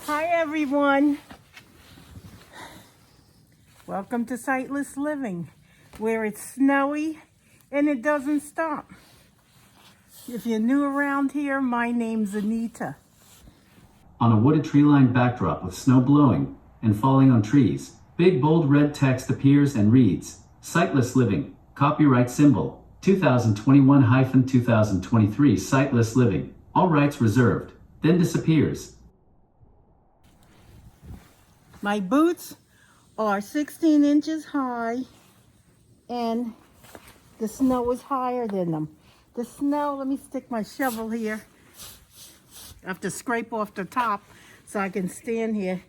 Hi everyone. Welcome to Sightless Living, where it's snowy and it doesn't stop. If you're new around here, my name's Anita. On a wooded tree-lined backdrop with snow blowing and falling on trees, big bold red text appears and reads, Sightless Living, copyright symbol, 2021-2023 Sightless Living, all rights reserved, then disappears. My boots are 16 inches high and the snow is higher than them. The snow, let me stick my shovel here. I have to scrape off the top so I can stand here.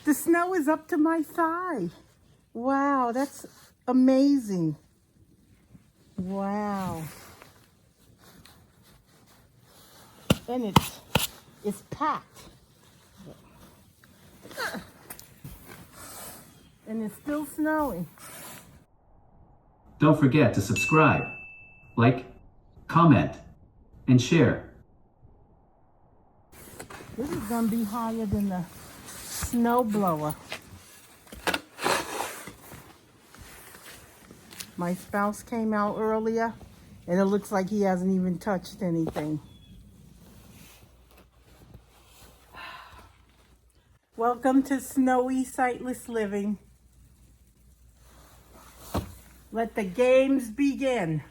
The snow is up to my thigh. Wow, that's amazing. Wow. And it's packed. And it's still snowing. Don't forget to subscribe, like, comment, and share. This is going to be higher than the snow blower. My spouse came out earlier and it looks like he hasn't even touched anything. Welcome to snowy, sightless living. Let the games begin.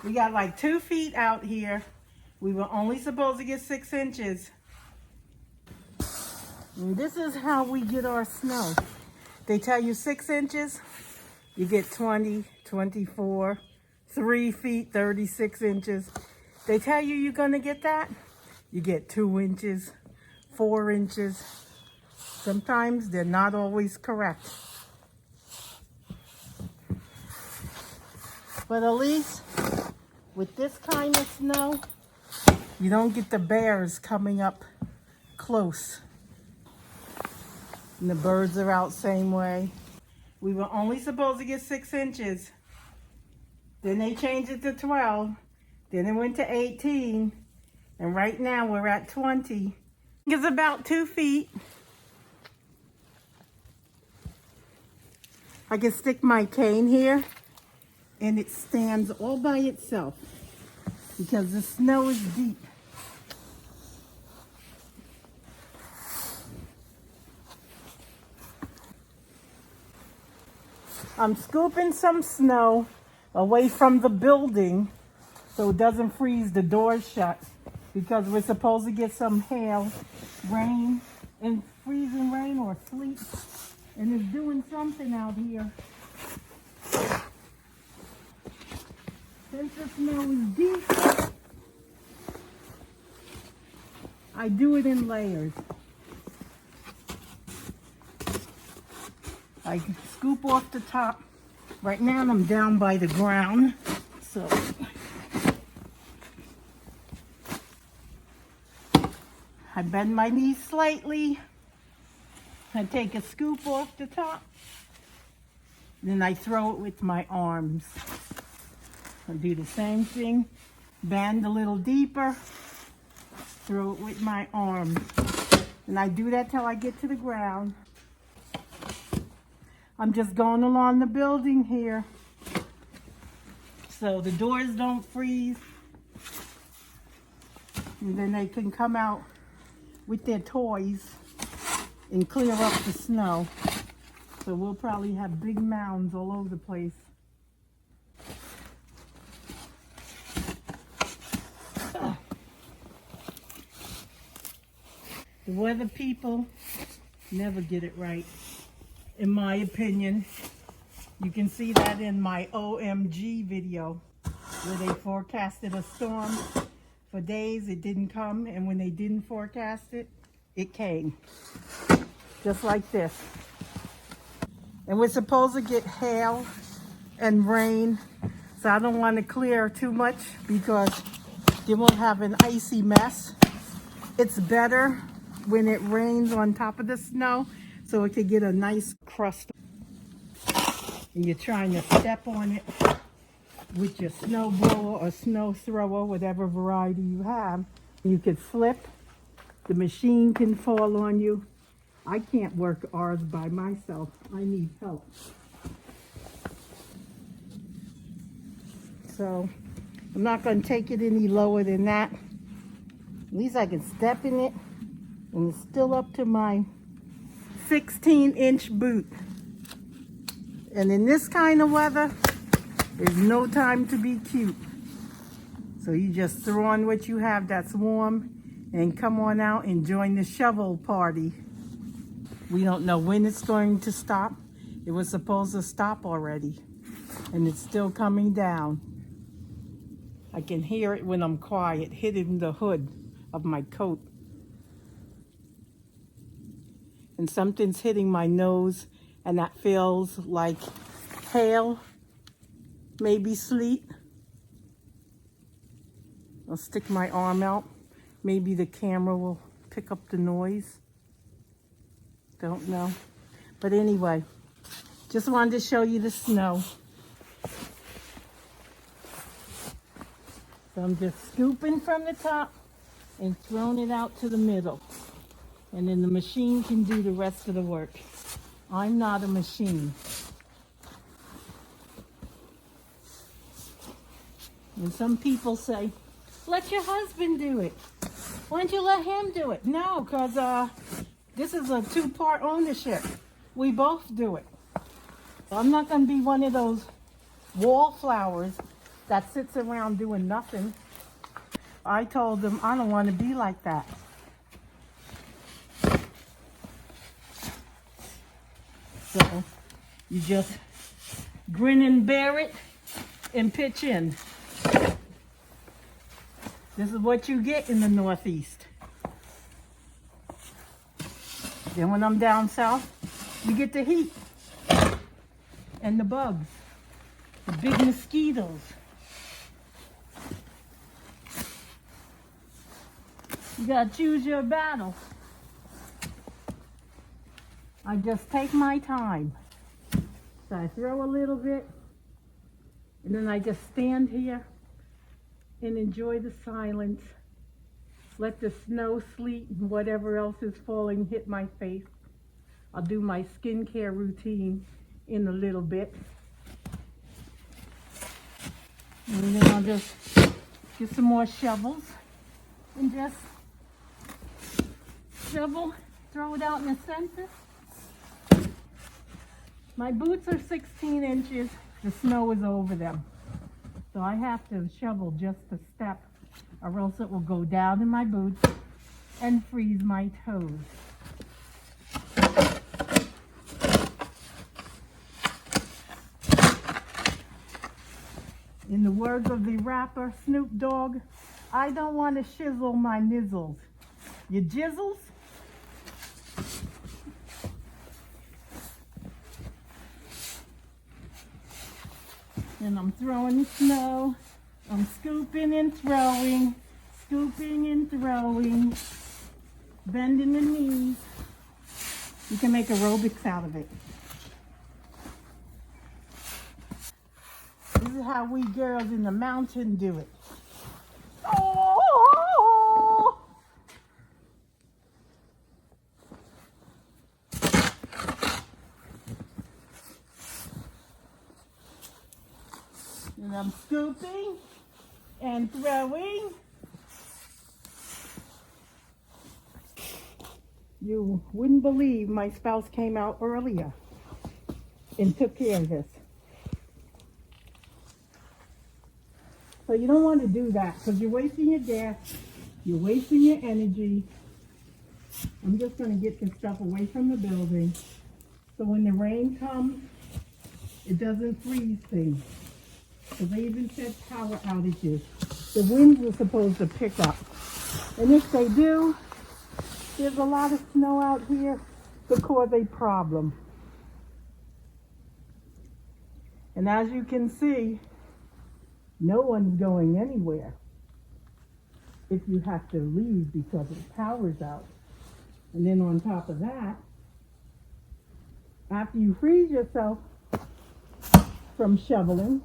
We got like 2 feet out here. We were only supposed to get 6 inches. And this is how we get our snow. They tell you 6 inches, you get 20, 24, 3 feet, 36 inches. They tell you you're gonna get that, you get 2 inches, 4 inches. Sometimes they're not always correct. But at least with this kind of snow, you don't get the bears coming up close. And the birds are out same way. We were only supposed to get 6 inches. Then they changed it to 12. Then it went to 18. And right now we're at 20. It's about 2 feet. I can stick my cane here and it stands all by itself because the snow is deep. I'm scooping some snow away from the building so it doesn't freeze the doors shut because we're supposed to get some hail, rain, and freezing rain or sleet. And it's doing something out here. Since the snow is deep, I do it in layers. I scoop off the top. Right now I'm down by the ground, so I bend my knees slightly. I take a scoop off the top, then I throw it with my arms. I do the same thing, bend a little deeper, throw it with my arms. And I do that till I get to the ground. I'm just going along the building here so the doors don't freeze. And then they can come out with their toys and clear up the snow. So we'll probably have big mounds all over the place. The weather people never get it right, in my opinion. You can see that in my OMG video where they forecasted a storm for days. It didn't come, and when they didn't forecast it, it came. Just like this. And we're supposed to get hail and rain, so I don't want to clear too much because then we'll have an icy mess. It's better when it rains on top of the snow so it could get a nice crust. And you're trying to step on it with your snow blower or snow thrower, whatever variety you have. You could flip The machine can fall on you. I can't work ours by myself. I need help. So I'm not going to take it any lower than that. At least I can step in it, and it's still up to my 16-inch boot. And in this kind of weather, there's no time to be cute. So you just throw on what you have that's warm and come on out and join the shovel party. We don't know when it's going to stop. It was supposed to stop already, and it's still coming down. I can hear it when I'm quiet, hitting the hood of my coat. And something's hitting my nose, and that feels like hail, maybe sleet. I'll stick my arm out. Maybe the camera will pick up the noise. Don't know. But anyway, just wanted to show you the snow. So I'm just scooping from the top and throwing it out to the middle. And then the machine can do the rest of the work. I'm not a machine. And some people say, let your husband do it. Why don't you let him do it? No, because this is a two-part ownership. We both do it. I'm not going to be one of those wallflowers that sits around doing nothing. I told them I don't want to be like that. So you just grin and bear it and pitch in. This is what you get in the Northeast. Then when I'm down south, you get the heat and the bugs, the big mosquitoes. You gotta choose your battle. I just take my time. So I throw a little bit, and then I just stand here and enjoy the silence. Let the snow, sleet, and whatever else is falling hit my face. I'll do my skincare routine in a little bit. And then I'll just get some more shovels and just shovel, throw it out in the center. My boots are 16 inches. The snow is over them. So I have to shovel just a step, or else it will go down in my boots and freeze my toes. In the words of the rapper Snoop Dogg, I don't want to shizzle my nizzles. You jizzles? And I'm throwing the snow. I'm scooping and throwing, bending the knees. You can make aerobics out of it. This is how we girls in the mountain do it. Oh! And I'm scooping and throwing. You wouldn't believe my spouse came out earlier and took care of this. So you don't want to do that because you're wasting your gas, you're wasting your energy. I'm just going to get this stuff away from the building so when the rain comes, it doesn't freeze things. So they even said power outages. The winds were supposed to pick up. And if they do, there's a lot of snow out here to cause a problem. And as you can see, no one's going anywhere if you have to leave because the power's out. And then on top of that, after you freeze yourself from shoveling,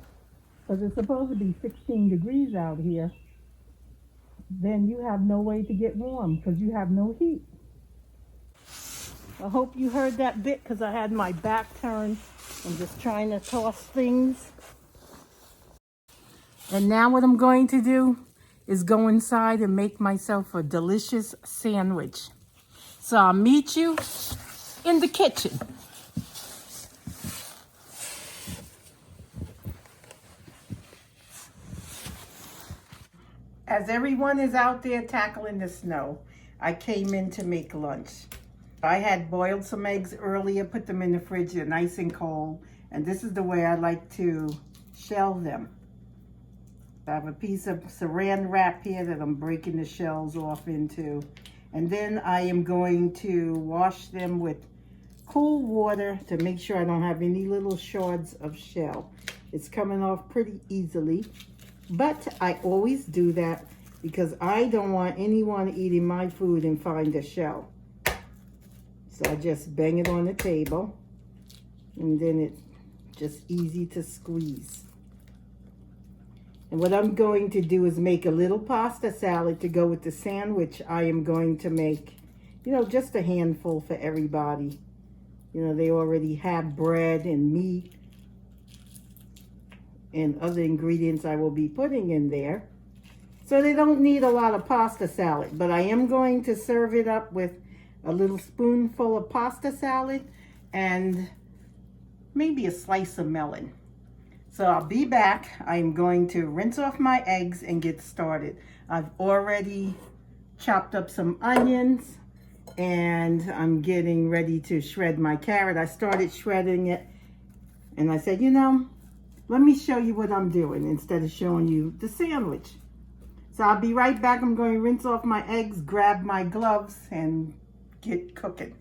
because it's supposed to be 16 degrees out here, then you have no way to get warm because you have no heat. I hope you heard that bit because I had my back turned. I'm just trying to toss things. And now what I'm going to do is go inside and make myself a delicious sandwich. So I'll meet you in the kitchen. As everyone is out there tackling the snow, I came in to make lunch. I had boiled some eggs earlier, put them in the fridge, they're nice and cold, and this is the way I like to shell them. I have a piece of saran wrap here that I'm breaking the shells off into, and then I am going to wash them with cool water to make sure I don't have any little shards of shell. It's coming off pretty easily, but I always do that because I don't want anyone eating my food and find a shell. So I just bang it on the table, and then it's just easy to squeeze. And what I'm going to do is make a little pasta salad to go with the sandwich I am going to make. You know, just a handful for everybody. You know, they already have bread and meat and other ingredients I will be putting in there. So they don't need a lot of pasta salad, but I am going to serve it up with a little spoonful of pasta salad and maybe a slice of melon. So I'll be back. I'm going to rinse off my eggs and get started. I've already chopped up some onions and I'm getting ready to shred my carrot. I started shredding it and I said, you know, let me show you what I'm doing instead of showing you the sandwich. So I'll be right back. I'm going to rinse off my eggs, grab my gloves, and get cooking.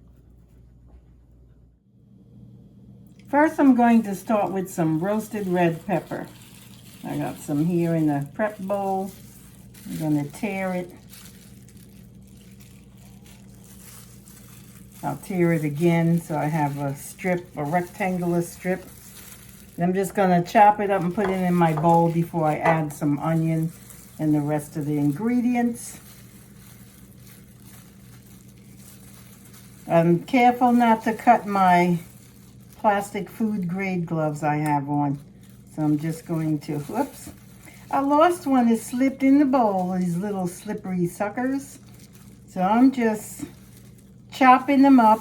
First, I'm going to start with some roasted red pepper. I got some here in the prep bowl. I'm going to tear it. I'll tear it again so I have a strip, a rectangular strip. And I'm just going to chop it up and put it in my bowl before I add some onion and the rest of the ingredients. I'm careful not to cut my plastic food grade gloves I have on. So I'm just going to, whoops. I lost one, it slipped in the bowl, these little slippery suckers. So I'm just chopping them up.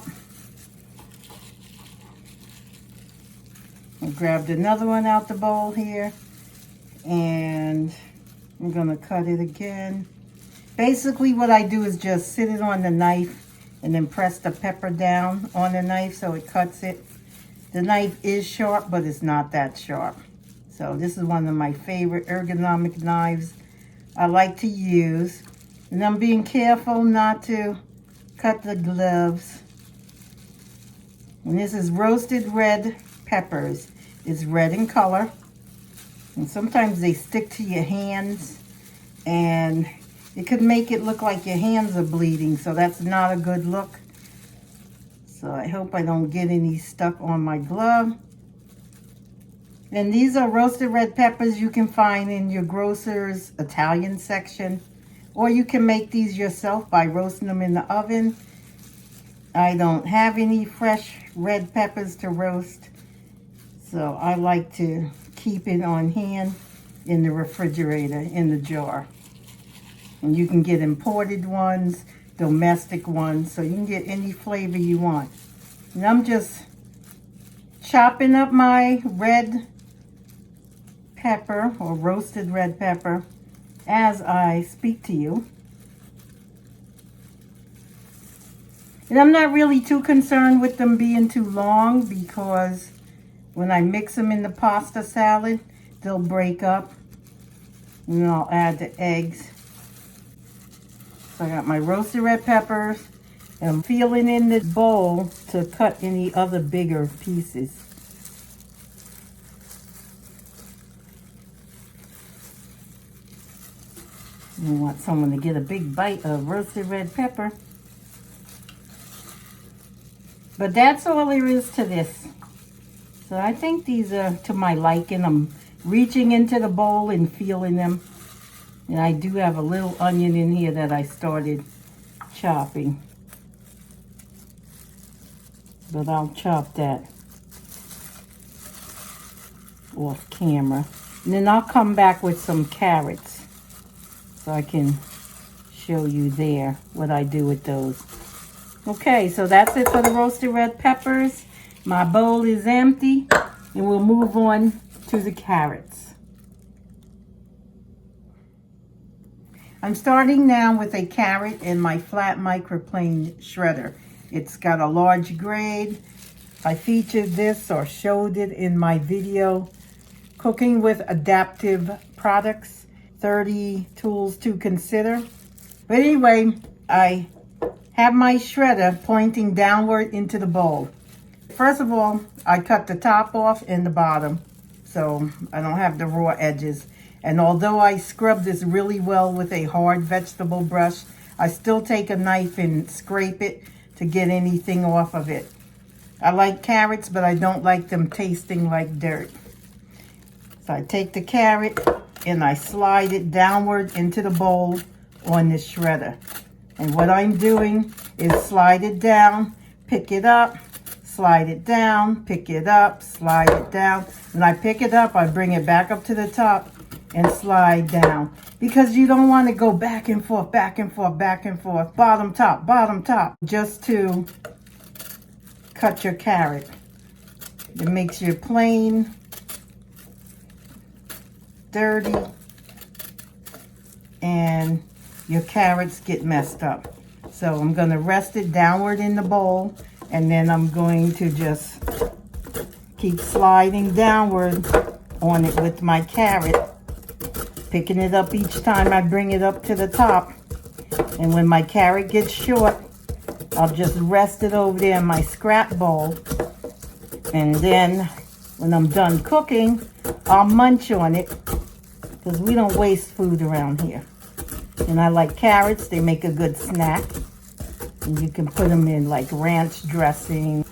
I grabbed another one out the bowl here and I'm gonna cut it again. Basically what I do is just sit it on the knife and then press the pepper down on the knife so it cuts it. The knife is sharp, but it's not that sharp. So this is one of my favorite ergonomic knives I like to use. And I'm being careful not to cut the gloves. And this is roasted red peppers. It's red in color. And sometimes they stick to your hands and it could make it look like your hands are bleeding, so that's not a good look. So I hope I don't get any stuck on my glove. And these are roasted red peppers you can find in your grocer's Italian section. Or you can make these yourself by roasting them in the oven. I don't have any fresh red peppers to roast, so I like to keep it on hand in the refrigerator, in the jar. And you can get imported ones, domestic ones, so you can get any flavor you want. And I'm just chopping up my red pepper, or roasted red pepper, as I speak to you. And I'm not really too concerned with them being too long because when I mix them in the pasta salad, they'll break up. And then I'll add the eggs. So I got my roasted red peppers. And I'm feeling in the bowl to cut any other bigger pieces. You want someone to get a big bite of roasted red pepper. But that's all there is to this. So I think these are to my liking. I'm reaching into the bowl and feeling them. And I do have a little onion in here that I started chopping. But I'll chop that off camera. And then I'll come back with some carrots so I can show you there what I do with those. Okay, so that's it for the roasted red peppers. My bowl is empty, and we'll move on to the carrots. I'm starting now with a carrot in my flat microplane shredder. It's got a large grade. I featured this or showed it in my video, Cooking with Adaptive Products, 30 Tools to Consider. But anyway, I have my shredder pointing downward into the bowl. First of all, I cut the top off and the bottom, so I don't have the raw edges. And although I scrub this really well with a hard vegetable brush, I still take a knife and scrape it to get anything off of it. I like carrots, but I don't like them tasting like dirt. So I take the carrot and I slide it downward into the bowl on the shredder. And what I'm doing is slide it down, pick it up, slide it down, pick it up, slide it down. When I pick it up, I bring it back up to the top and slide down. Because you don't want to go back and forth, back and forth, back and forth, bottom, top, just to cut your carrot. It makes your plane dirty and your carrots get messed up. So I'm going to rest it downward in the bowl, and then I'm going to just keep sliding downward on it with my carrot, picking it up each time I bring it up to the top. And when my carrot gets short, I'll just rest it over there in my scrap bowl. And then when I'm done cooking, I'll munch on it, because we don't waste food around here. And I like carrots. They make a good snack. And you can put them in like ranch dressing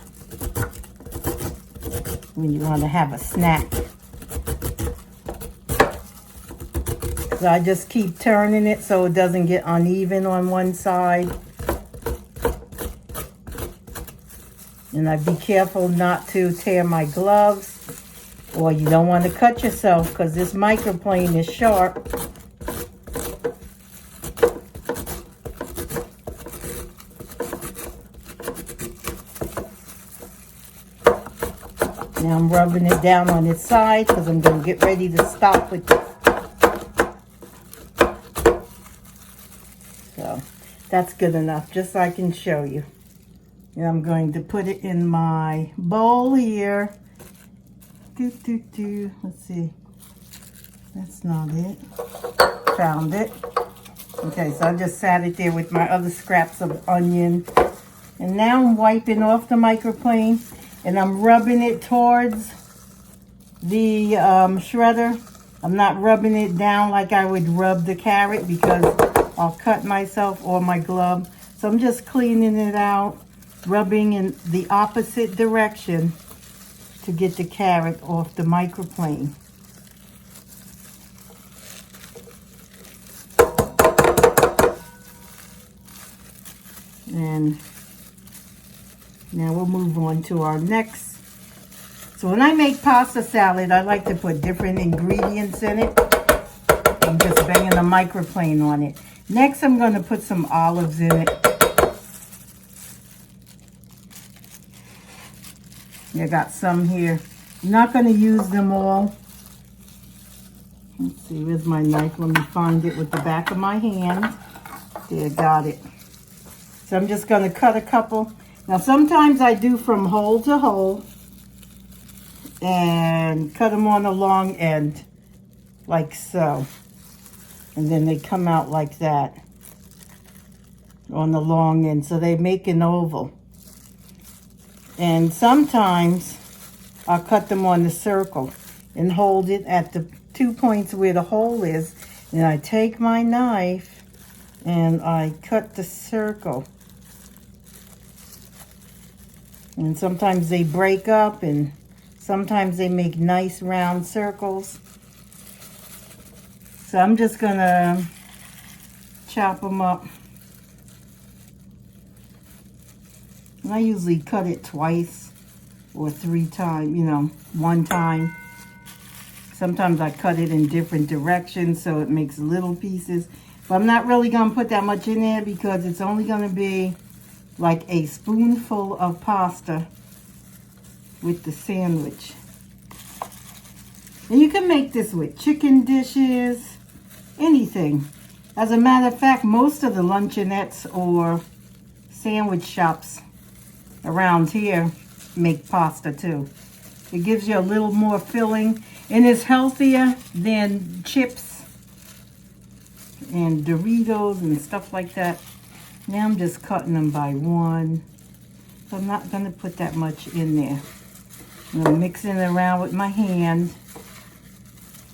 when you want to have a snack. So I just keep turning it so it doesn't get uneven on one side. And I be careful not to tear my gloves, or you don't want to cut yourself because this microplane is sharp. Now I'm rubbing it down on its side because I'm going to get ready to stop with it. So that's good enough, just so I can show you. And I'm going to put it in my bowl here. Let's see. That's not it. Found it. Okay, so I just sat it there with my other scraps of onion. And now I'm wiping off the microplane, and I'm rubbing it towards the shredder. I'm not rubbing it down like I would rub the carrot because I'll cut myself or my glove. So I'm just cleaning it out, rubbing in the opposite direction to get the carrot off the microplane. And now we'll move on to our next. So when I make pasta salad, I like to put different ingredients in it. I'm just banging a microplane on it. Next, I'm going to put some olives in it. I got some here. I'm not going to use them all. Let's see, where's my knife? Let me find it with the back of my hand. There, got it. So I'm just going to cut a couple. Now sometimes I do from hole to hole and cut them on the long end like so. And then they come out like that on the long end. So they make an oval. And sometimes I'll cut them on the circle and hold it at the 2 points where the hole is. And I take my knife and I cut the circle. And sometimes they break up and sometimes they make nice round circles. So I'm just gonna chop them up. And I usually cut it twice or 3 times, you know, 1 time. Sometimes I cut it in different directions so it makes little pieces. But I'm not really gonna put that much in there because it's only gonna be like a spoonful of pasta with the sandwich. And you can make this with chicken dishes, anything. As a matter of fact, most of the luncheonettes or sandwich shops around here make pasta too. It gives you a little more filling and it's healthier than chips and Doritos and stuff like that. Now I'm just cutting them by 1. So I'm not gonna put that much in there. I'm mixing it around with my hand.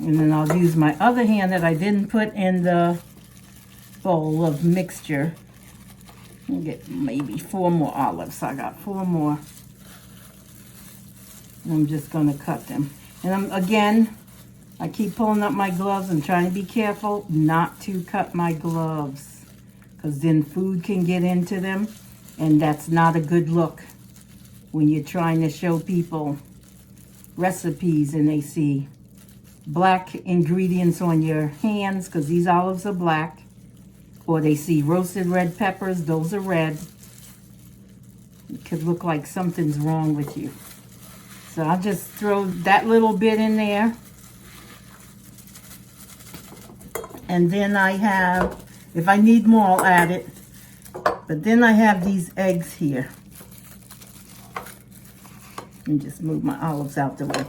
And then I'll use my other hand that I didn't put in the bowl of mixture. I'll get maybe 4 more olives. So I got 4 more. And I'm just gonna cut them. And I keep pulling up my gloves and trying to be careful not to cut my gloves, because then food can get into them, and that's not a good look when you're trying to show people recipes and they see black ingredients on your hands, because these olives are black, or they see roasted red peppers, those are red. It could look like something's wrong with you. So I'll just throw that little bit in there. And then I have, if I need more, I'll add it. But then I have these eggs here. And just move my olives out the way.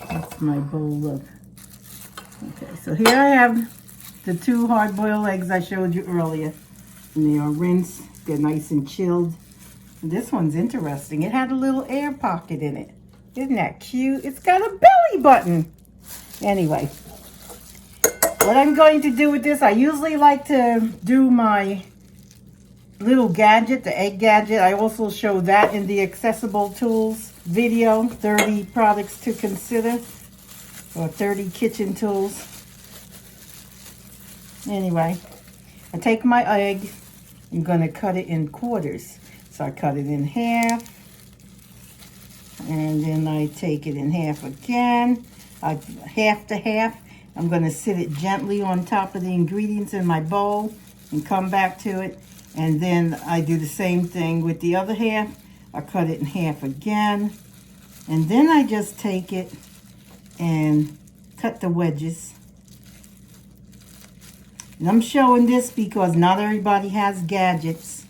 That's my bowl of, okay, so here I have the 2 hard-boiled eggs I showed you earlier. And they are rinsed, they're nice and chilled. And this one's interesting. It had a little air pocket in it. Isn't that cute? It's got a belly button. Anyway, what I'm going to do with this, I usually like to do my little gadget, the egg gadget. I also show that in the accessible tools video, 30 products to consider, or 30 kitchen tools. Anyway, I take my egg, I'm going to cut it in quarters. So I cut it in half, and then I take it in half again, half to half. I'm going to sit it gently on top of the ingredients in my bowl and come back to it. And then I do the same thing with the other half. I cut it in half again. And then I just take it and cut the wedges. And I'm showing this because not everybody has gadgets.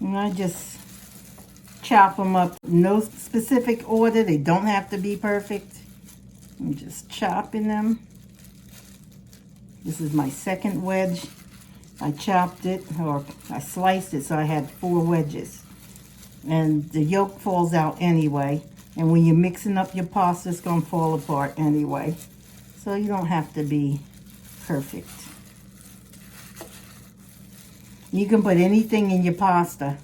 And I just chop them up. No specific order. They don't have to be perfect. I'm just chopping them. This is my second wedge. I chopped it, or I sliced it, so I had 4 wedges. And the yolk falls out anyway. And when you're mixing up your pasta, it's going to fall apart anyway. So you don't have to be perfect. You can put anything in your pasta.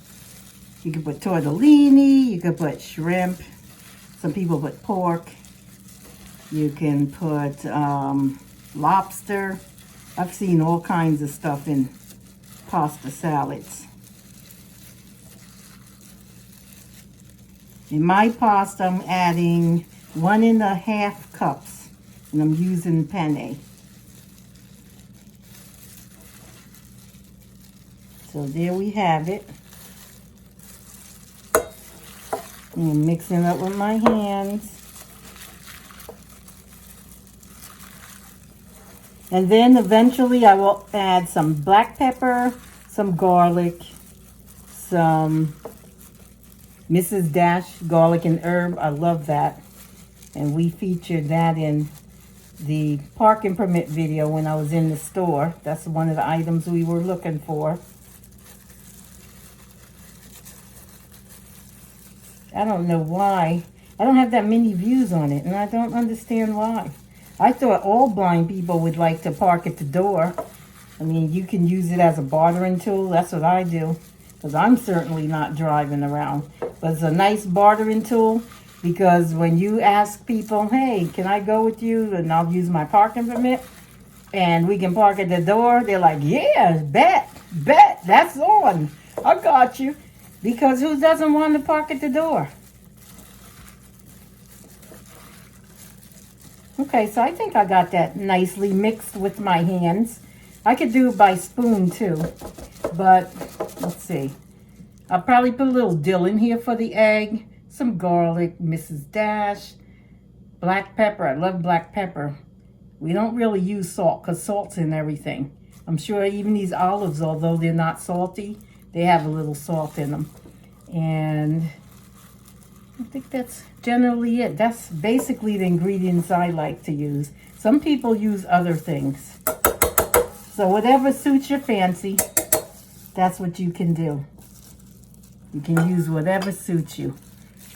You can put tortellini, you can put shrimp. Some people put pork. You can put lobster. I've seen all kinds of stuff in pasta salads. In my pasta, I'm adding 1½ cups, and I'm using penne. So there we have it. I'm mixing up with my hands. And then eventually I will add some black pepper, some garlic, some Mrs. Dash garlic and herb. I love that. And we featured that in the parking permit video when I was in the store. That's one of the items we were looking for. I don't know why. I don't have that many views on it, and I don't understand why. I thought all blind people would like to park at the door. I mean, you can use it as a bartering tool. That's what I do. because I'm certainly not driving around. But it's a nice bartering tool, because when you ask people, hey, can I go with you and I'll use my parking permit and we can park at the door, they're like, yeah, bet, that's on. I got you. Because who doesn't want to park at the door? Okay, so I think I got that nicely mixed with my hands. I could do it by spoon too, but let's see. I'll probably put a little dill in here for the egg, some garlic, Mrs. Dash, black pepper. I love black pepper. We don't really use salt because salt's in everything. I'm sure even these olives, although they're not salty, they have a little salt in them. And I think that's generally it. That's basically the ingredients I like to use. Some people use other things. So whatever suits your fancy, that's what you can do. You can use whatever suits you.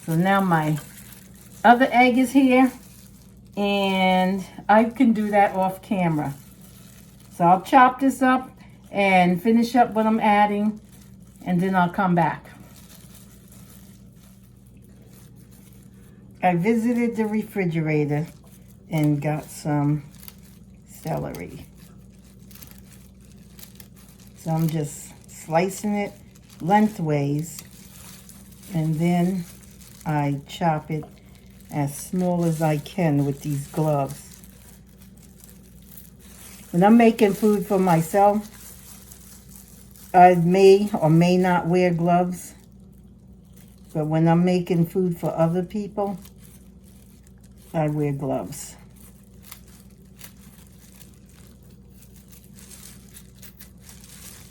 So now my other egg is here, and I can do that off camera. So I'll chop this up and finish up what I'm adding, and then I'll come back. I visited the refrigerator and got some celery. So I'm just slicing it lengthways, and then I chop it as small as I can with these gloves. When I'm making food for myself, I may or may not wear gloves, but when I'm making food for other people, I wear gloves.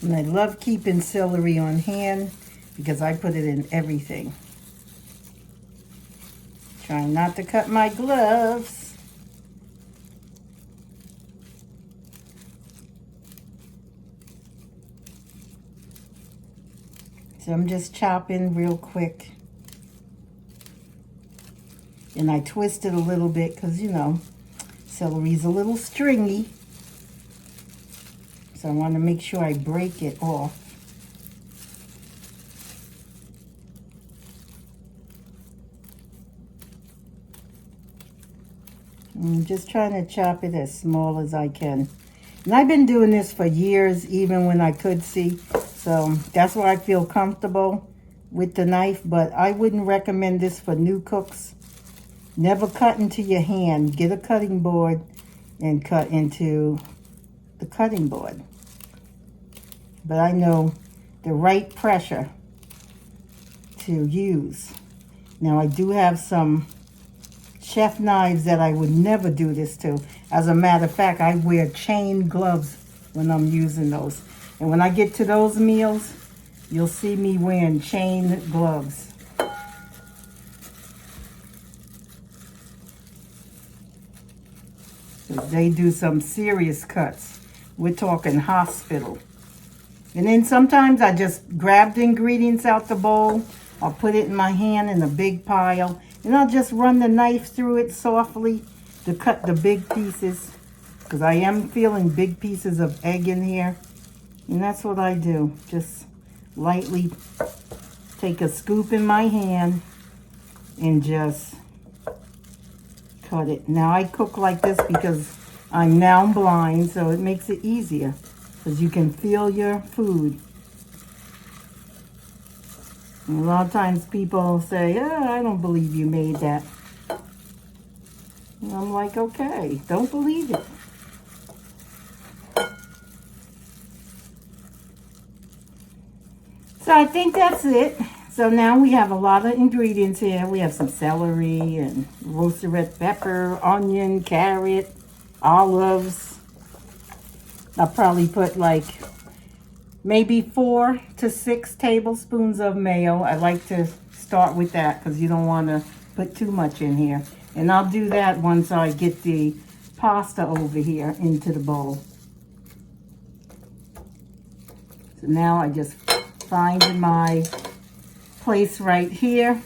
And I love keeping celery on hand because I put it in everything. Trying not to cut my gloves. So I'm just chopping real quick. And I twist it a little bit because, you know, celery's a little stringy. So I want to make sure I break it off. I'm just trying to chop it as small as I can. And I've been doing this for years, even when I could see. So that's why I feel comfortable with the knife. But I wouldn't recommend this for new cooks. Never cut into your hand. Get a cutting board and cut into the cutting board. But I know the right pressure to use. Now I do have some chef knives that I would never do this to. As a matter of fact, I wear chain gloves when I'm using those. And when I get to those meals, you'll see me wearing chain gloves. They do some serious cuts. We're talking hospital. And then sometimes I just grab the ingredients out the bowl. I'll put it in my hand in a big pile. And I'll just run the knife through it softly to cut the big pieces. Because I am feeling big pieces of egg in here. And that's what I do. Just lightly take a scoop in my hand and just cut it. Now I cook like this because I'm now blind, so it makes it easier. Because you can feel your food. And a lot of times people say, oh, I don't believe you made that. And I'm like, okay, don't believe it. So I think that's it. So now we have a lot of ingredients here. We have some celery and roasted red pepper, onion, carrot, olives. I'll probably put like maybe 4 to 6 tablespoons of mayo. I like to start with that because you don't want to put too much in here. And I'll do that once I get the pasta over here into the bowl. So now I just find my place right here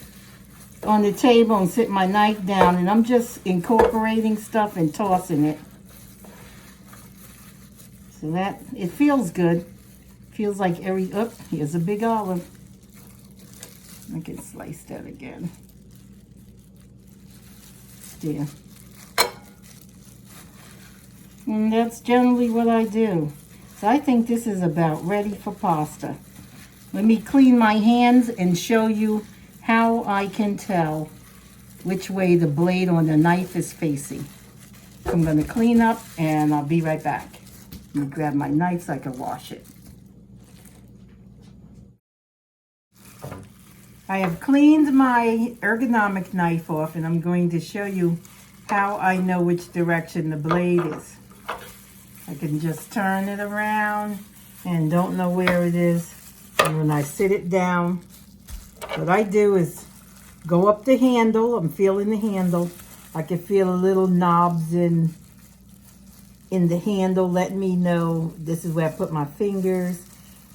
on the table and sit my knife down, and I'm just incorporating stuff and tossing it. So that, it feels good. feels like every, oh, here's a big olive. I can slice that again. There. And that's generally what I do. So I think this is about ready for pasta. Let me clean my hands and show you how I can tell which way the blade on the knife is facing. I'm going to clean up and I'll be right back. Let me grab my knife so I can wash it. I have cleaned my ergonomic knife off and I'm going to show you how I know which direction the blade is. I can just turn it around and don't know where it is. And when I sit it down, what I do is go up the handle. I'm feeling the handle. I can feel a little knobs in the handle letting me know this is where I put my fingers.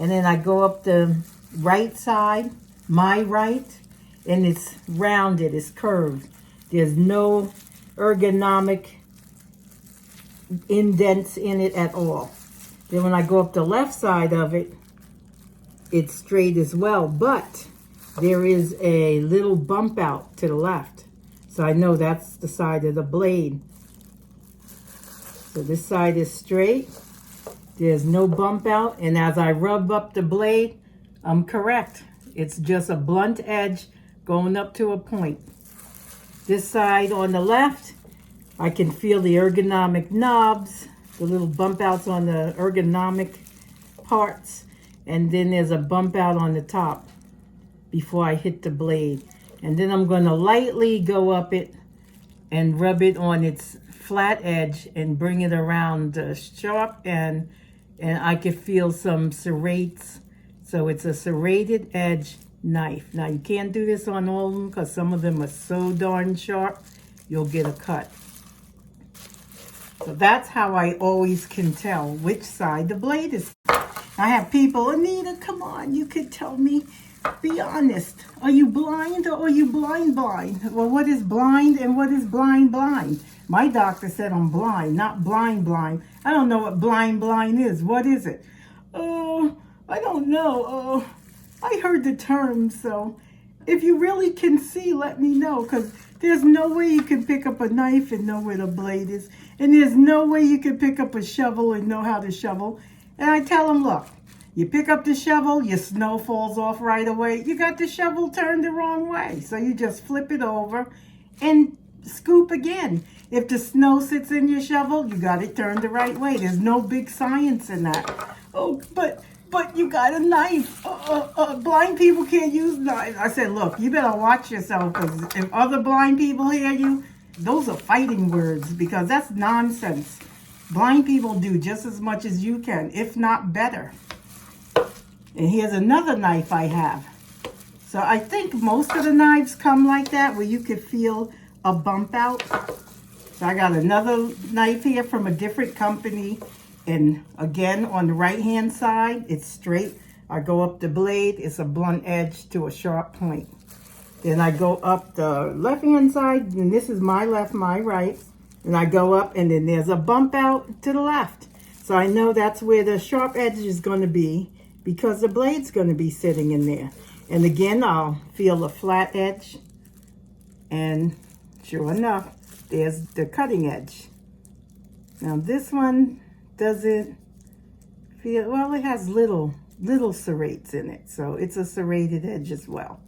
And then I go up the right side, my right, and it's rounded, it's curved. There's no ergonomic indents in it at all. Then when I go up the left side of it, it's straight as well, but there is a little bump out to the left. So I know that's the side of the blade. So this side is straight. There's no bump out. And as I rub up the blade, I'm correct. It's just a blunt edge going up to a point. This side on the left, I can feel the ergonomic knobs, the little bump outs on the ergonomic parts. And then there's a bump out on the top before I hit the blade. And then I'm going to lightly go up it and rub it on its flat edge and bring it around the sharp end. And I can feel some serrates. So it's a serrated edge knife. Now you can't do this on all of them because some of them are so darn sharp, you'll get a cut. So that's how I always can tell which side the blade is. I have people, Anita, come on, you could tell me, be honest. Are you blind or are you blind? Well, what is blind and what is blind? My doctor said I'm blind, not blind. I don't know what blind is. What is it? Oh, I don't know. I heard the term, so if you really can see, let me know, because there's no way you can pick up a knife and know where the blade is. And there's no way you can pick up a shovel and know how to shovel. And I tell them, look, you pick up the shovel, your snow falls off right away. You got the shovel turned the wrong way. So you just flip it over and scoop again. If the snow sits in your shovel, you got it turned the right way. There's no big science in that. Oh, but you got a knife. Blind people can't use knives. I said, look, you better watch yourself, because if other blind people hear you, those are fighting words, because that's nonsense. Blind people do just as much as you can, if not better. And here's another knife I have. So I think most of the knives come like that, where you could feel a bump out. So I got another knife here from a different company. And again, on the right-hand side, it's straight. I go up the blade, it's a blunt edge to a sharp point. Then I go up the left-hand side, and this is my left, my right. And I go up, and then there's a bump out to the left. So I know that's where the sharp edge is going to be, because the blade's going to be sitting in there. And again, I'll feel a flat edge. And sure enough, there's the cutting edge. Now this one doesn't feel, well, it has little serrates in it. So it's a serrated edge as well.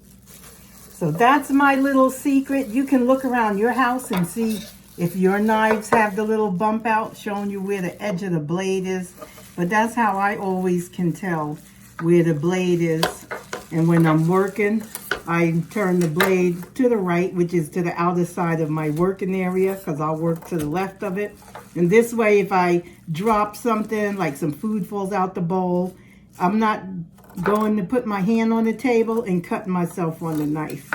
So that's my little secret. You can look around your house and see if your knives have the little bump out showing you where the edge of the blade is. But that's how I always can tell where the blade is. And when I'm working, I turn the blade to the right, which is to the outer side of my working area, because I'll work to the left of it. And this way, if I drop something, like some food falls out the bowl, I'm not going to put my hand on the table and cut myself on the knife.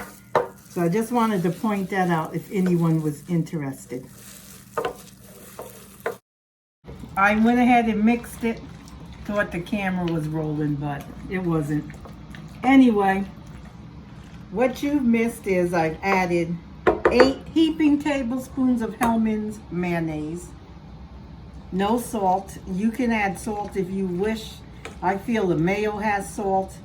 So I just wanted to point that out if anyone was interested. I went ahead and mixed it. Thought the camera was rolling, but it wasn't. Anyway, what you've missed is I've added 8 heaping tablespoons of Hellmann's mayonnaise. No salt. You can add salt if you wish, I feel the mayo has salt,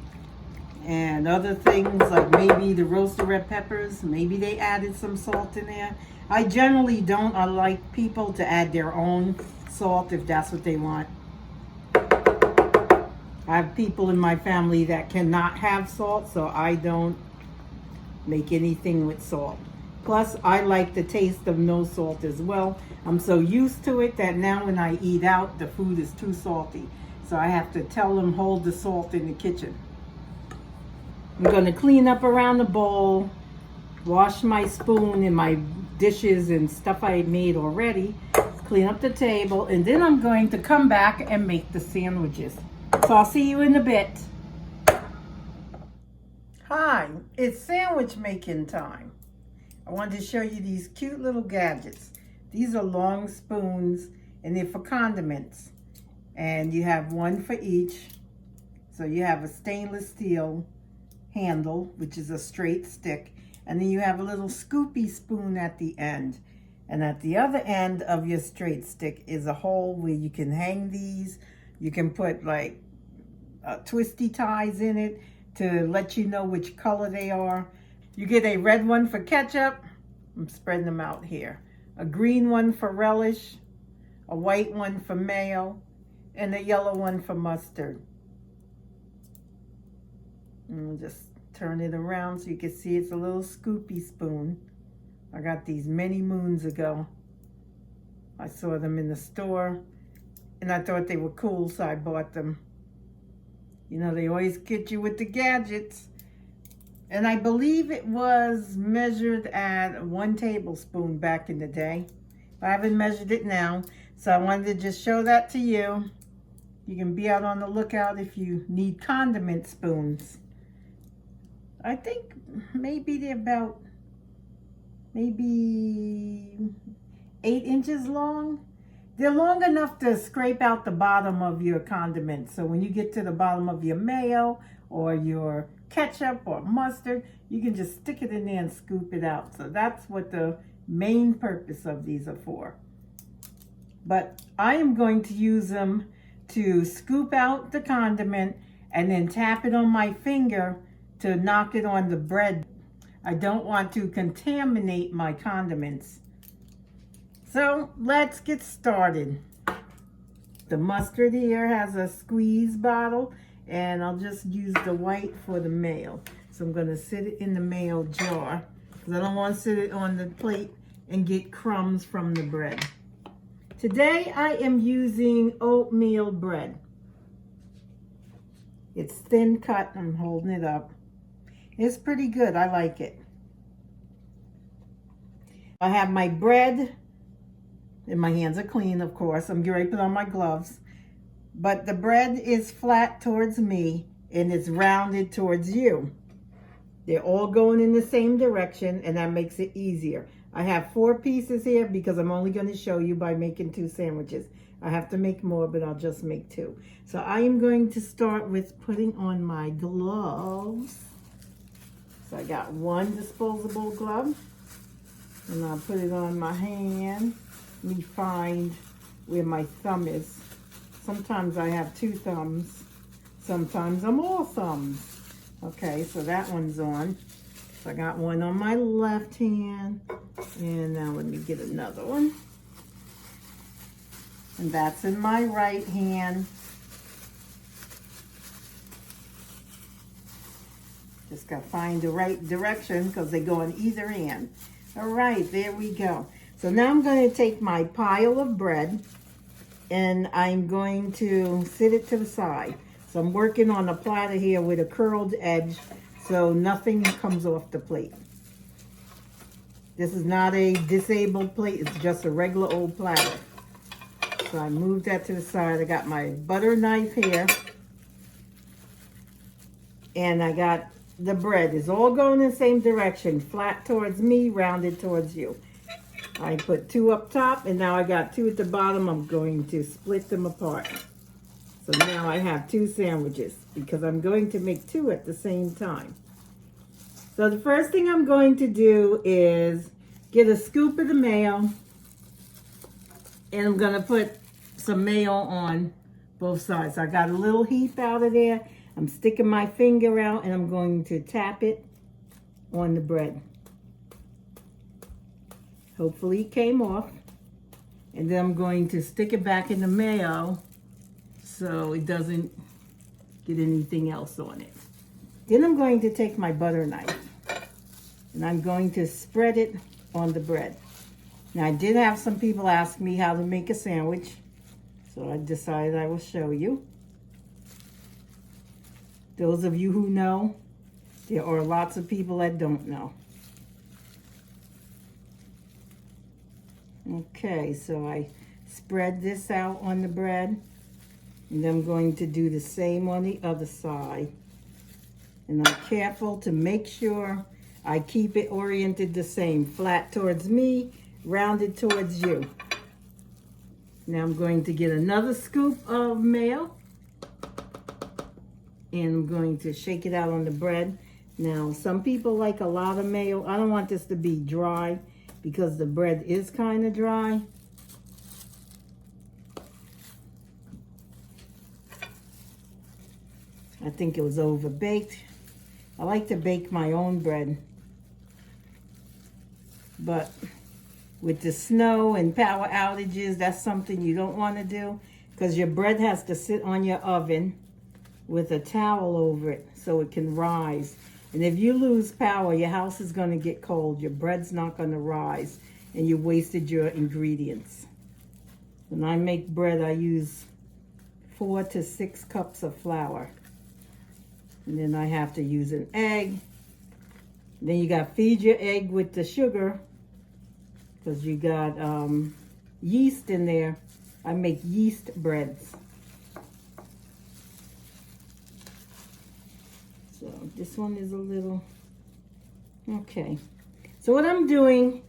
and other things like maybe the roasted red peppers, maybe they added some salt in there. I generally don't. I like people to add their own salt if that's what they want. I have people in my family that cannot have salt, so I don't make anything with salt. Plus, I like the taste of no salt as well. I'm so used to it that now when I eat out, the food is too salty. So I have to tell them, hold the salt in the kitchen. I'm gonna clean up around the bowl, wash my spoon and my dishes and stuff I made already, clean up the table, and then I'm going to come back and make the sandwiches. So I'll see you in a bit. Hi, it's sandwich making time. I wanted to show you these cute little gadgets. These are long spoons and they're for condiments. And you have one for each. So you have a stainless steel handle, which is a straight stick. And then you have a little scoopy spoon at the end. And at the other end of your straight stick is a hole where you can hang these. You can put like twisty ties in it to let you know which color they are. You get a red one for ketchup. I'm spreading them out here. A green one for relish. A white one for mayo. And a yellow one for mustard. And we'll just turn it around so you can see it's a little scoopy spoon. I got these many moons ago. I saw them in the store and I thought they were cool, so I bought them. You know, they always get you with the gadgets. And I believe it was measured at 1 tablespoon back in the day. I haven't measured it now, so I wanted to just show that to you. You can be out on the lookout if you need condiment spoons. I think maybe they're about maybe 8 inches long. They're long enough to scrape out the bottom of your condiments. So when you get to the bottom of your mayo or your ketchup or mustard, you can just stick it in there and scoop it out. So that's what the main purpose of these are for. But I am going to use them to scoop out the condiment and then tap it on my finger to knock it on the bread. I don't want to contaminate my condiments. So let's get started. The mustard here has a squeeze bottle, and I'll just use the white for the mayo. So I'm going to sit it in the mayo jar because I don't want to sit it on the plate and get crumbs from the bread. Today I am using oatmeal bread. It's thin cut. I'm holding it up. It's pretty good. I like it. I have my bread, and my hands are clean, of course. I'm getting ready to put on my gloves. But the bread is flat towards me, and it's rounded towards you. They're all going in the same direction, and that makes it easier. I have 4 pieces here because I'm only going to show you by making 2 sandwiches. I have to make more, but I'll just make 2. So I am going to start with putting on my gloves. So I got 1 disposable glove, and I'll put it on my hand. Let me find where my thumb is. Sometimes I have 2 thumbs. Sometimes I'm all thumbs. Okay, so that one's on. So I got one on my left hand. And now let me get another one. And that's in my right hand. Just gotta find the right direction because they go on either end. All right, there we go. So now I'm going to take my pile of bread and I'm going to sit it to the side. So I'm working on a platter here with a curled edge so nothing comes off the plate. This is not a disabled plate, it's just a regular old platter. So I moved that to the side. I got my butter knife here. And I got the bread. It's all going in the same direction. Flat towards me, rounded towards you. I put 2 up top, and now I got 2 at the bottom. I'm going to split them apart. So now I have 2 sandwiches because I'm going to make 2 at the same time. So the first thing I'm going to do is get a scoop of the mayo, and I'm going to put some mayo on both sides. I got a little heap out of there. I'm sticking my finger out and I'm going to tap it on the bread. Hopefully it came off. And then I'm going to stick it back in the mayo so it doesn't get anything else on it. Then I'm going to take my butter knife and I'm going to spread it on the bread. Now I did have some people ask me how to make a sandwich, so I decided I will show you. Those of you who know, there are lots of people that don't know. Okay, so I spread this out on the bread, and I'm going to do the same on the other side. And I'm careful to make sure I keep it oriented the same, flat towards me, rounded towards you. Now I'm going to get another scoop of mayo, and I'm going to shake it out on the bread. Now, some people like a lot of mayo. I don't want this to be dry because the bread is kind of dry. I think it was overbaked. I like to bake my own bread. But with the snow and power outages, that's something you don't want to do because your bread has to sit on your oven with a towel over it so it can rise. And if you lose power, your house is going to get cold. Your bread's not going to rise and you wasted your ingredients. When I make bread, I use 4 to 6 cups of flour. And then I have to use an egg. Then you got to feed your egg with the sugar because you got yeast in there. I make yeast breads. So this one is a little, okay. So what I'm doing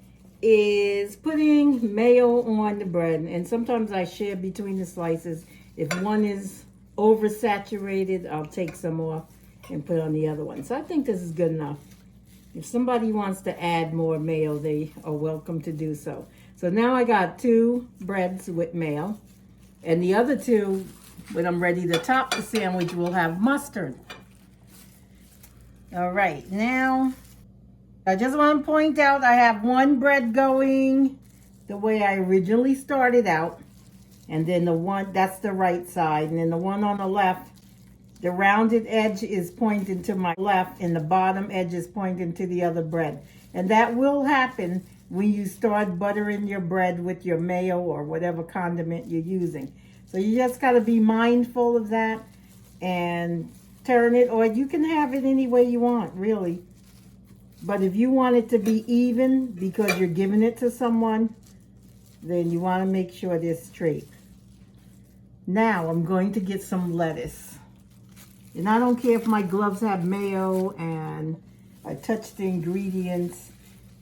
is putting mayo on the bread, and sometimes I share between the slices. If one is oversaturated, I'll take some off and put on the other one. So I think this is good enough. If somebody wants to add more mayo, they are welcome to do so. So now I got 2 breads with mayo, and the other 2, when I'm ready to top the sandwich, will have mustard. All right, now I just want to point out I have one bread going the way I originally started out, and then the one, that's the right side, and then the one on the left, the rounded edge is pointing to my left and the bottom edge is pointing to the other bread. And that will happen when you start buttering your bread with your mayo or whatever condiment you're using. So you just got to be mindful of that and turn it, or you can have it any way you want, really. But if you want it to be even because you're giving it to someone, then you want to make sure they're straight. Now I'm going to get some lettuce. And I don't care if my gloves have mayo and I touch the ingredients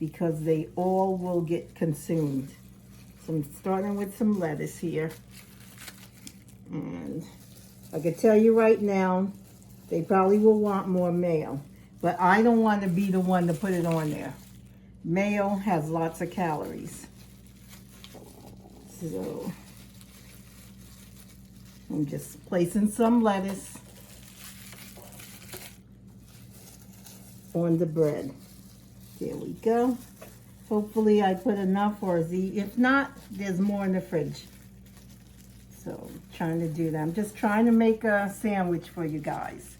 because they all will get consumed. So I'm starting with some lettuce here. And I can tell you right now, they probably will want more mayo. But I don't want to be the one to put it on there. Mayo has lots of calories. So I'm just placing some lettuce on the bread. There we go. Hopefully I put enough, or if not, there's more in the fridge. So I'm trying to do that. I'm just trying to make a sandwich for you guys.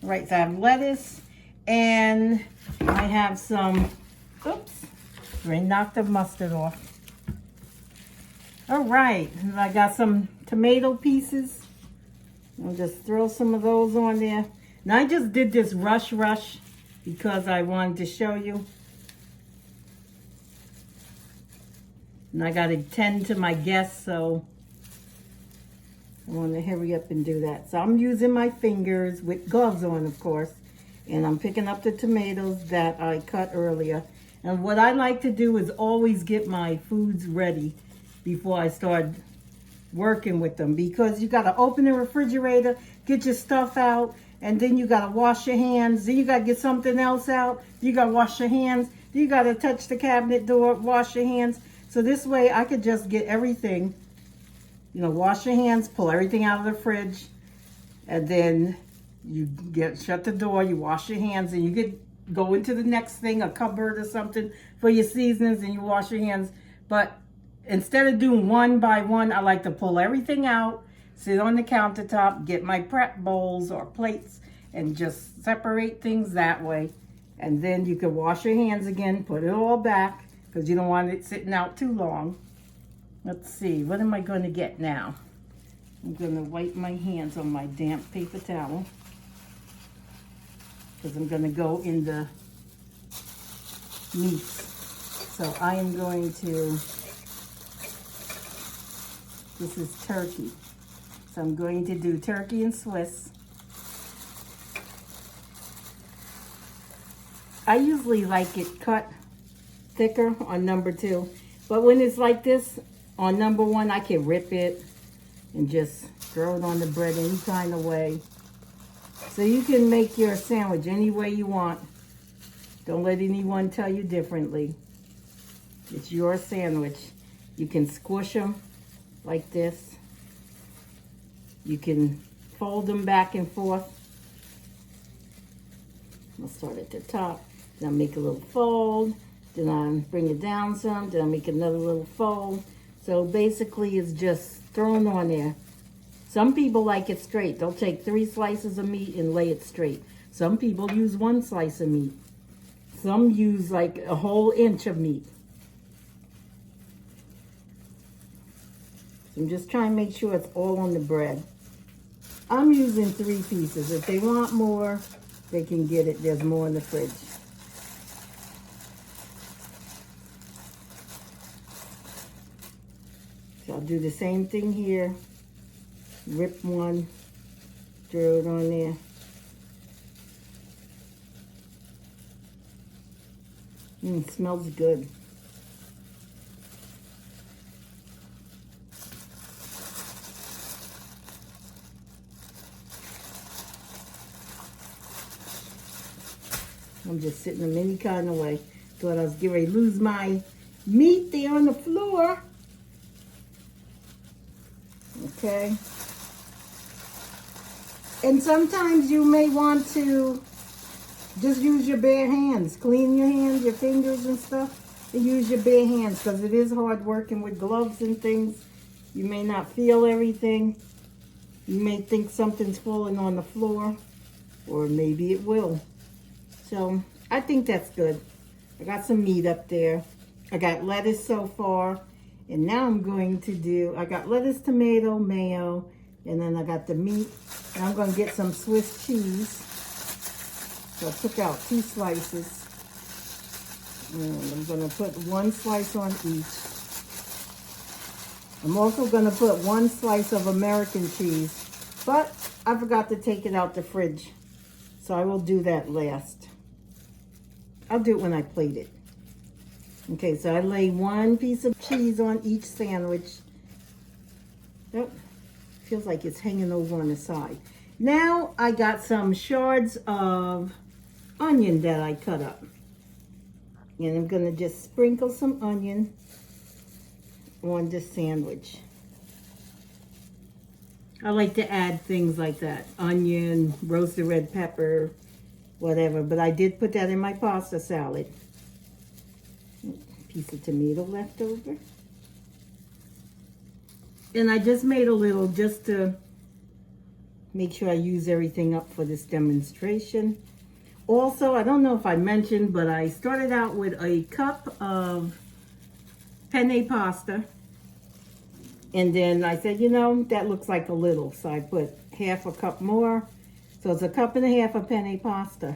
All right, so I have lettuce and I have some, oops, I knocked the mustard off. All right, and I got some tomato pieces. I'll just throw some of those on there. Now I just did this rush because I wanted to show you. And I got to tend to my guests, so I want to hurry up and do that. So I'm using my fingers with gloves on, of course. And I'm picking up the tomatoes that I cut earlier. And what I like to do is always get my foods ready before I start working with them. Because you got to open the refrigerator, get your stuff out, and then you got to wash your hands. Then you got to get something else out. You got to wash your hands. Then you got to touch the cabinet door, wash your hands. So this way I could just get everything You know, wash your hands, pull everything out of the fridge, and then you shut the door, you wash your hands, and you could go into the next thing, a cupboard or something for your seasonings, and you wash your hands. But instead of doing one by one, I like to pull everything out, sit on the countertop, get my prep bowls or plates, and just separate things that way. And then you can wash your hands again, put it all back, because you don't want it sitting out too long. Let's see, what am I going to get now? I'm going to wipe my hands on my damp paper towel, because I'm going to go in the meats. So I am going to, this is turkey. So I'm going to do turkey and Swiss. I usually like it cut thicker on number 2, but when it's like this on number 1, I can rip it and just throw it on the bread any kind of way. So you can make your sandwich any way you want. Don't let anyone tell you differently. It's your sandwich. You can squish them like this. You can fold them back and forth. I'll start at the top. Then I'll make a little fold. Then I'll bring it down some. Then I'll make another little fold. So basically it's just thrown on there. Some people like it straight. They'll take 3 slices of meat and lay it straight. Some people use 1 slice of meat. Some use like a whole inch of meat. So I'm just trying to make sure it's all on the bread. I'm using 3 pieces. If they want more, they can get it. There's more in the fridge. So I'll do the same thing here. Rip one, throw it on there. It smells good. I'm just sitting them any kind of way. Thought I was getting ready to lose my meat there on the floor. Okay. And sometimes you may want to just use your bare hands. Clean your hands, your fingers and stuff. And use your bare hands, because it is hard working with gloves and things. You may not feel everything. You may think something's falling on the floor. Or maybe it will. So I think that's good. I got some meat up there. I got lettuce so far. And now I'm going to do, I got lettuce, tomato, mayo, and then I got the meat. And I'm going to get some Swiss cheese. So I took out 2 slices. And I'm going to put 1 slice on each. I'm also going to put 1 slice of American cheese. But I forgot to take it out the fridge. So I will do that last. I'll do it when I plate it. Okay, so I lay 1 piece of cheese on each sandwich. Oh, feels like it's hanging over on the side. Now I got some shards of onion that I cut up. And I'm gonna just sprinkle some onion on the sandwich. I like to add things like that. Onion, roasted red pepper, whatever. But I did put that in my pasta salad. Piece of tomato left over. And I just made a little just to make sure I use everything up for this demonstration. Also, I don't know if I mentioned, but I started out with a cup of penne pasta. And then I said, you know, that looks like a little. So I put half a cup more. So it's a cup and a half of penne pasta,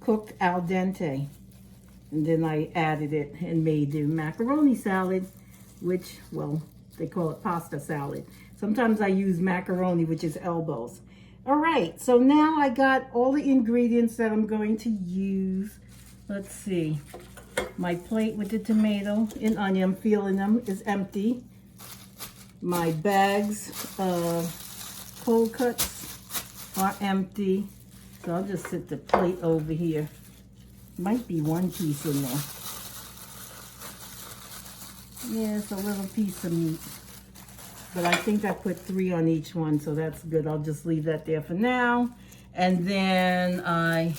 cooked al dente. And then I added it and made the macaroni salad, which, well, they call it pasta salad. Sometimes I use macaroni, which is elbows. All right, so now I got all the ingredients that I'm going to use. Let's see. My plate with the tomato and onion, I'm feeling them, is empty. My bags of cold cuts are empty. So I'll just set the plate over here. Might be 1 piece in there. Yeah, it's a little piece of meat. but I think I put 3 on each one, so that's good. I'll just leave that there for now. And then I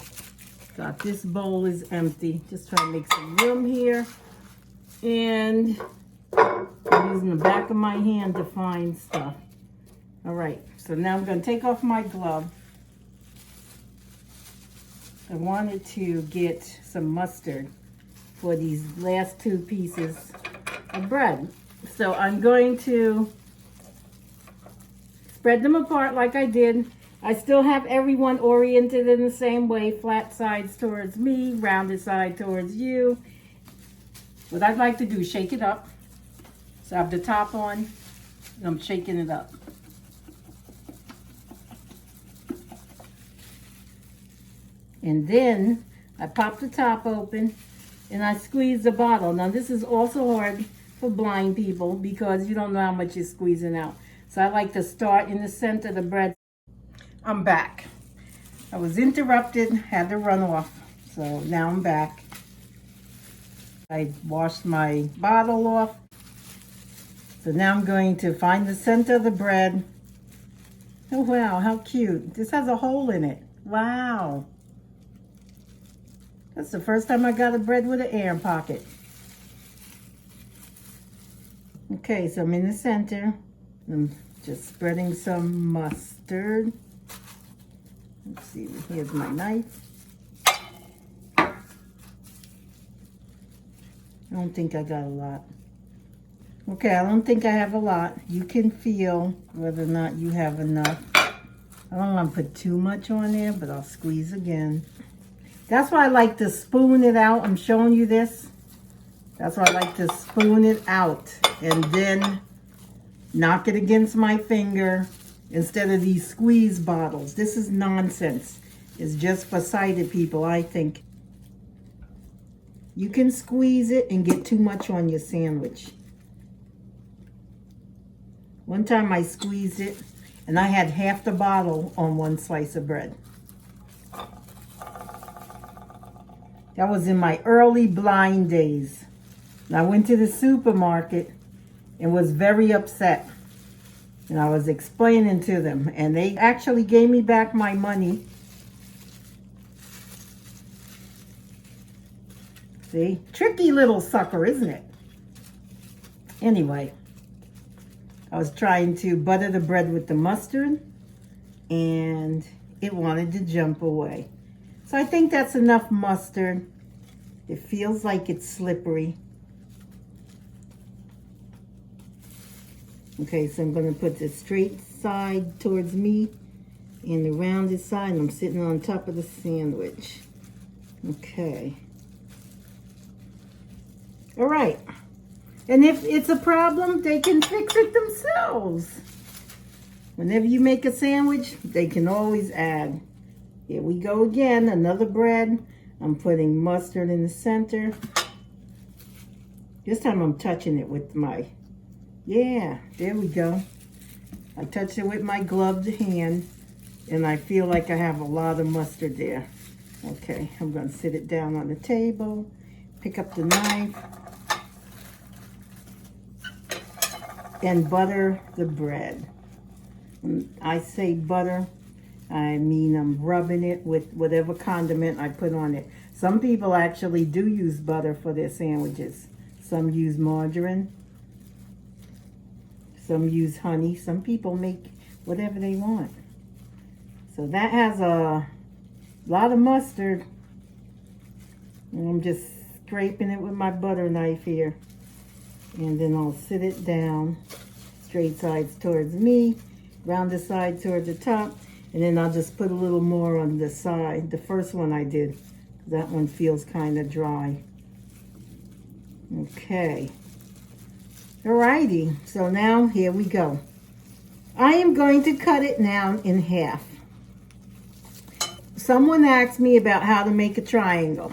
got this bowl is empty. Just trying to make some room here. And I'm using the back of my hand to find stuff. All right, so now I'm going to take off my glove. I wanted to get some mustard for these last 2 pieces of bread. So I'm going to spread them apart like I did. I still have everyone oriented in the same way, flat sides towards me, rounded side towards you. What I'd like to do is shake it up. So I have the top on, and I'm shaking it up. And then I pop the top open and I squeeze the bottle. Now this is also hard for blind people because you don't know how much you're squeezing out. So I like to start in the center of the bread. I'm back. I was interrupted, had to run off. So now I'm back. I washed my bottle off. So now I'm going to find the center of the bread. Oh wow, how cute. This has a hole in it. Wow. That's the first time I got a bread with an air pocket. Okay, so I'm in the center. I'm just spreading some mustard. Let's see, here's my knife. I don't think I got a lot. Okay, I don't think I have a lot. You can feel whether or not you have enough. I don't want to put too much on there, but I'll squeeze again. That's why I like to spoon it out. I'm showing you this. That's why I like to spoon it out and then knock it against my finger instead of these squeeze bottles. This is nonsense. It's just for sighted people, I think. You can squeeze it and get too much on your sandwich. One time I squeezed it and I had half the bottle on one slice of bread. That was in my early blind days. And I went to the supermarket and was very upset. And I was explaining to them, and they actually gave me back my money. See? Tricky little sucker, isn't it? Anyway, I was trying to butter the bread with the mustard, and it wanted to jump away. So I think that's enough mustard. It feels like it's slippery. Okay, so I'm going to put the straight side towards me and the rounded side, and I'm sitting on top of the sandwich. Okay. All right. And if it's a problem, they can fix it themselves. Whenever you make a sandwich, they can always add. Here we go again, another bread. I'm putting mustard in the center. This time I'm touching it with my, yeah, there we go. I touched it with my gloved hand, and I feel like I have a lot of mustard there. Okay, I'm going to sit it down on the table, pick up the knife, and butter the bread. When I say butter, I mean I'm rubbing it with whatever condiment I put on it. Some people actually do use butter for their sandwiches. Some use margarine. Some use honey. Some people make whatever they want. So that has a lot of mustard. And I'm just scraping it with my butter knife here. And then I'll sit it down. Straight sides towards me. Rounded side towards the top. And then I'll just put a little more on the side. The first one I did. That one feels kind of dry. Okay. Alrighty. So now here we go. I am going to cut it now in half. Someone asked me about how to make a triangle.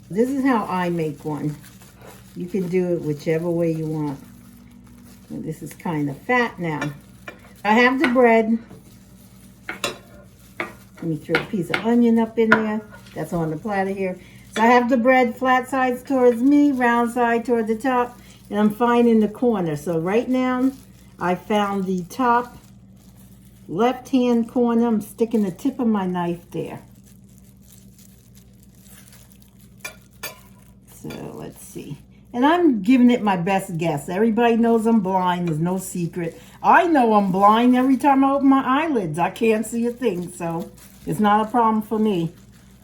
This is how I make one. You can do it whichever way you want. And this is kind of fat now. I have the bread. Let me throw a piece of onion up in there. That's on the platter here. So I have the bread flat sides towards me, round side toward the top, and I'm finding the corner. So right now, I found the top left-hand corner. I'm sticking the tip of my knife there. So let's see. And I'm giving it my best guess. Everybody knows I'm blind. There's no secret. I know I'm blind every time I open my eyelids. I can't see a thing, so it's not a problem for me.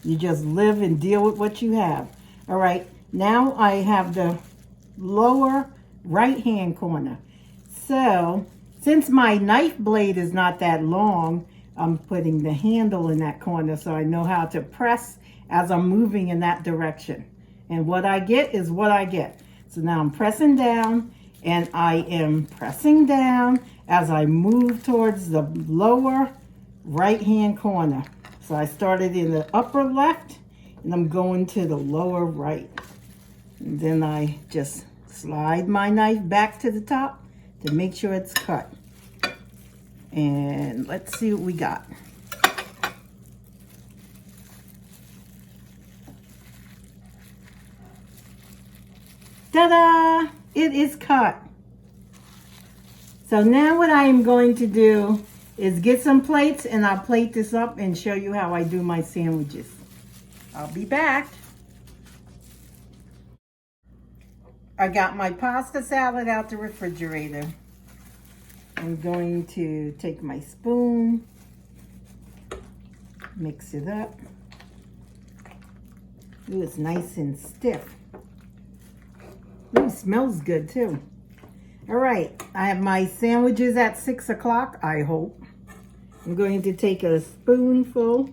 You just live and deal with what you have. All right, now I have the lower right-hand corner. So since my knife blade is not that long, I'm putting the handle in that corner so I know how to press as I'm moving in that direction. And what I get is what I get. So now I'm pressing down, and I am pressing down as I move towards the lower right-hand corner. So I started in the upper left, and I'm going to the lower right. And then I just slide my knife back to the top to make sure it's cut. And let's see what we got. Ta-da! It is cut. So now what I am going to do is get some plates, and I'll plate this up and show you how I do my sandwiches. I'll be back. I got my pasta salad out the refrigerator. I'm going to take my spoon, mix it up. Ooh, it's nice and stiff. Ooh, smells good too. All right, I have my sandwiches at 6 o'clock, I hope. I'm going to take a spoonful.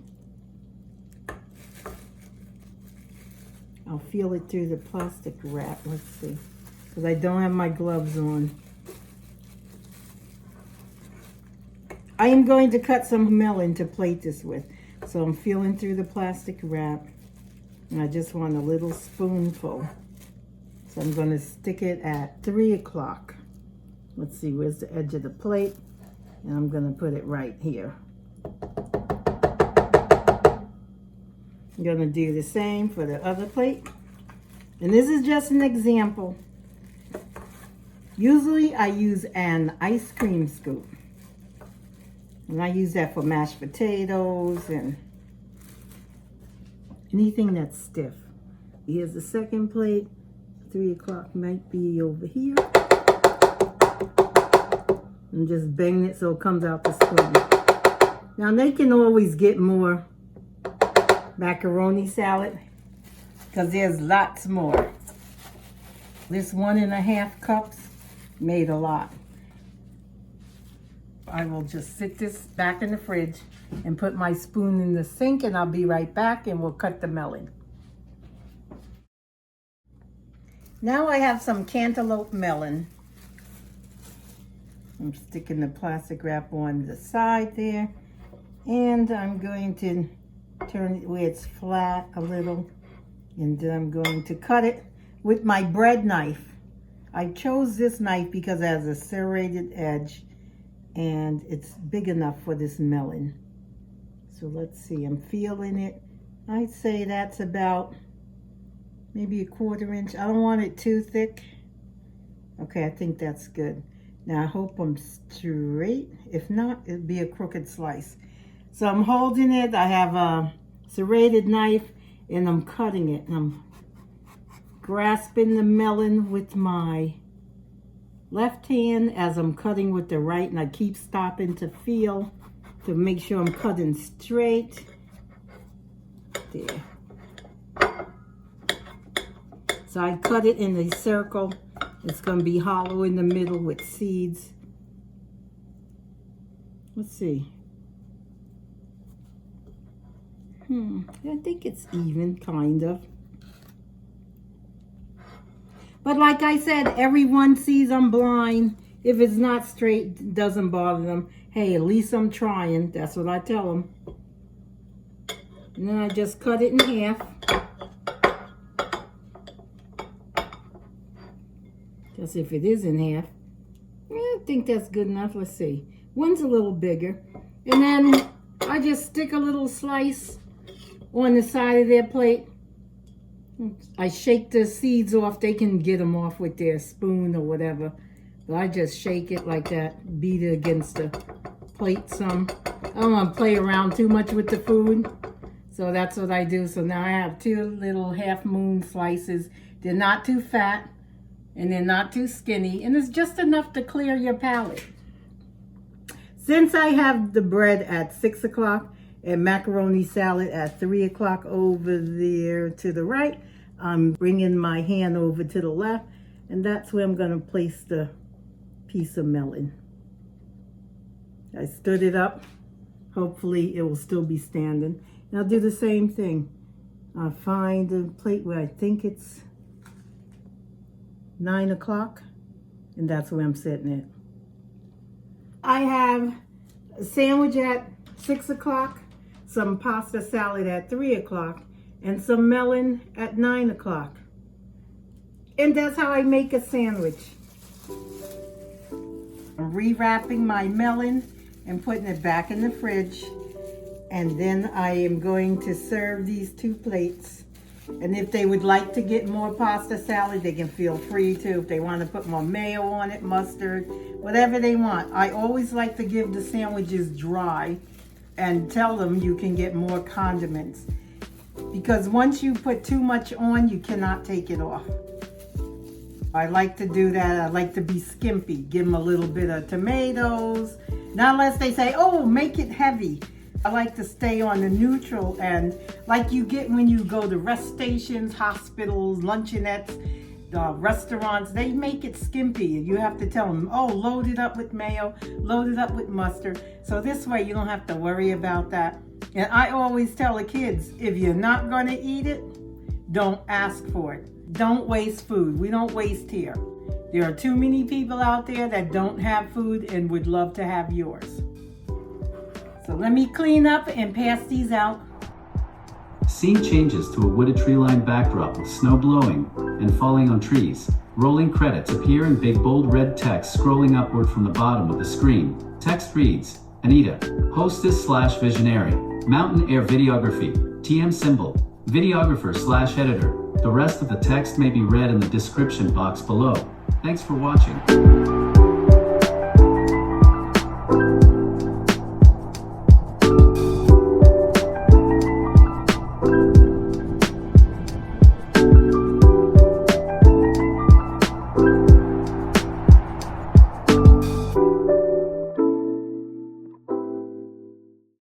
I'll feel it through the plastic wrap, let's see, because I don't have my gloves on. I am going to cut some melon to plate this with. So I'm feeling through the plastic wrap, and I just want a little spoonful. So I'm going to stick it at 3 o'clock. Let's see, where's the edge of the plate? And I'm going to put it right here. I'm going to do the same for the other plate. And this is just an example. Usually I use an ice cream scoop. And I use that for mashed potatoes and anything that's stiff. Here's the second plate. 3 o'clock might be over here. And just bang it so it comes out the spoon. Now they can always get more macaroni salad because there's lots more. This 1.5 cups made a lot. I will just sit this back in the fridge and put my spoon in the sink, and I'll be right back, and we'll cut the melon. Now I have some cantaloupe melon. I'm sticking the plastic wrap on the side there, and I'm going to turn it where it's flat a little, and then I'm going to cut it with my bread knife. I chose this knife because it has a serrated edge, and it's big enough for this melon. So let's see, I'm feeling it. I'd say that's about maybe 1/4 inch. I don't want it too thick. Okay, I think that's good. Now I hope I'm straight. If not, it'll be a crooked slice. So I'm holding it. I have a serrated knife, and I'm cutting it. And I'm grasping the melon with my left hand as I'm cutting with the right, and I keep stopping to feel to make sure I'm cutting straight. There. So I cut it in a circle. It's going to be hollow in the middle with seeds. Let's see. I think it's even, kind of. But like I said, everyone sees I'm blind. If it's not straight, it doesn't bother them. Hey, at least I'm trying. That's what I tell them. And then I just cut it in half. Just if it is in half. I think that's good enough. Let's see. One's a little bigger. And then I just stick a little slice on the side of their plate. I shake the seeds off. They can get them off with their spoon or whatever. So I just shake it like that, beat it against the plate some. I don't want to play around too much with the food. So that's what I do. So now I have 2 little half moon slices. They're not too fat and they're not too skinny. And it's just enough to clear your palate. Since I have the bread at 6 o'clock and macaroni salad at 3 o'clock over there to the right, I'm bringing my hand over to the left, and that's where I'm going to place the piece of melon. I stood it up. Hopefully it will still be standing. And I'll do the same thing. I'll find a plate where I think it's 9 o'clock, and that's where I'm setting it. I have a sandwich at 6 o'clock, some pasta salad at 3 o'clock, and some melon at 9 o'clock. And that's how I make a sandwich. I'm rewrapping my melon and putting it back in the fridge. And then I am going to serve these 2 plates. And if they would like to get more pasta salad, they can feel free to. If they want to put more mayo on it, mustard, whatever they want. I always like to give the sandwiches dry and tell them you can get more condiments. Because once you put too much on, you cannot take it off. I like to do that. I like to be skimpy. Give them a little bit of tomatoes. Not unless they say, oh, make it heavy. I like to stay on the neutral end, like you get when you go to rest stations, hospitals, luncheonettes, restaurants. They make it skimpy. You have to tell them, oh, load it up with mayo, load it up with mustard. So this way you don't have to worry about that. And I always tell the kids, if you're not going to eat it, don't ask for it. Don't waste food. We don't waste here. There are too many people out there that don't have food and would love to have yours. So let me clean up and pass these out. Scene changes to a wooded tree-lined backdrop with snow blowing and falling on trees. Rolling credits appear in big bold red text scrolling upward from the bottom of the screen. Text reads, Anita, hostess/visionary, mountain air videography, TM symbol, videographer/editor. The rest of the text may be read in the description box below. Thanks for watching.